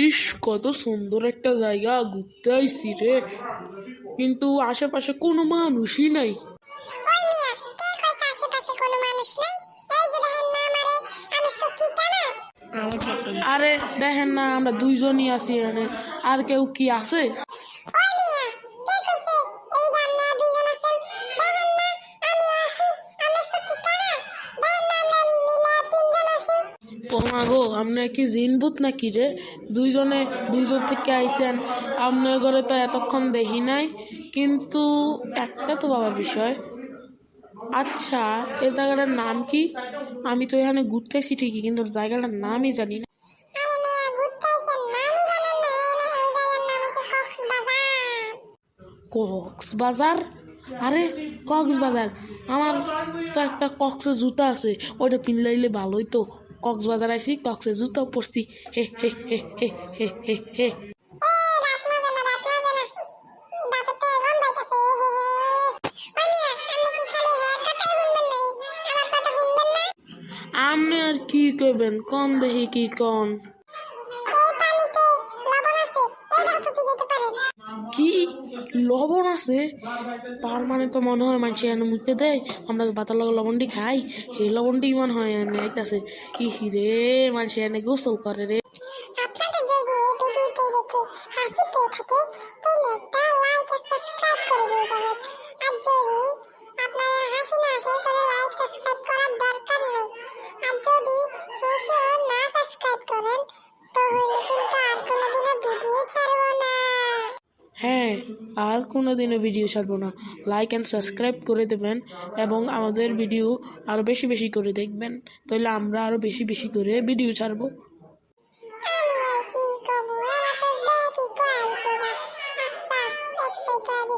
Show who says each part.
Speaker 1: ইস, কত সুন্দর একটা জায়গা, ঘুরতে আইছি রে, কিন্তু আশেপাশে কোনো মানুষই নাই।
Speaker 2: ওই মিয়া, কে কইছে আশেপাশে কোনো মানুষ নাই? এই যে দেখেন না আমারে, আমি সুকিটা না।
Speaker 1: আরে দেখেন না, আমরা দুইজনই আছি এখানে, আর কেউ কি আছে?
Speaker 2: ওই মিয়া, কে কইছে এই যে আমরা দুইজন আছেন? দেখেন না আমি আছি, আমরা সুকিটা না। দেখেন না আমরা মিলা তিনজন আছি।
Speaker 1: ও মা গো, আপনার কি জিনভূত নাকি রে? দুইজন থেকে আইছেন, আপনার ঘরে তো এতক্ষণ দেখি নাই, কিন্তু একটা তো বাবার বিষয়। আচ্ছা, এই জায়গাটার নাম কি? আমি তো এখানে ঘুরতেছি ঠিকই, কিন্তু জায়গাটার নামই জানি না।
Speaker 2: আরে মিয়া, ঘুরতে আইছেন, নামই জানেন না? এই জায়গার নাম হচ্ছে কক্সবাজার।
Speaker 1: কক্সবাজার? আরে কক্সবাজার, আমার তো একটা কক্সের জুতা আছে, ওটা পিনলাইলে ভালোই তো। কক্সবাজার আইছি, কক্সের জুতা পরছি, হে হে হে হে হে হে হে।
Speaker 2: রাত মাঝে না, রাত মাঝে না। দাঁতের থেকে গন্ধ হইতাছে। ওই মিয়া, আপনি কি খালি হেয়ার কথাই শুনবেন নাই? আমার কথা শুনবেন না?
Speaker 1: আপনি আর কি করবেন, কন দেখি কি কন।
Speaker 2: এই পানিতে লবণ আছে, এটাও তো যেতে পারেন।
Speaker 1: কি লবণ আছে? তার মানে তো মনে হয় মানুষ এনে মুখে দেয়, আমরা বাতার লবণটি খাই, এই লবণটি মনে হয় এনে আইতাছে। ইহি রে, মানুষ এনে গোসল করে রে।
Speaker 2: আপনাদের যদি এই ভিডিওটি দেখে হাসি পেয়ে থাকে তাহলে একটা লাইক আর সাবস্ক্রাইব করে দিয়ে যাবেন। আর যদি আপনার হাসি না আসে তাহলে লাইক সাবস্ক্রাইব করার দরকার নেই। আর যদি হেসেও না সাবস্ক্রাইব করেন তাহলে কিন্তু আর কোনোদিনও ভিডিও ছাড়বো না।
Speaker 1: হ্যাঁ, আর কোনোদিনও ভিডিও ছাড়বো না। লাইক অ্যান্ড সাবস্ক্রাইব করে দেবেন এবং আমাদের ভিডিও আরও বেশি বেশি করে দেখবেন, তাহলে আমরা আরও বেশি বেশি করে ভিডিও ছাড়বো।
Speaker 2: আমি আর কি কমু, এরা তো দেখি কয়েছে না। আচ্ছা, একটাই গাড়ি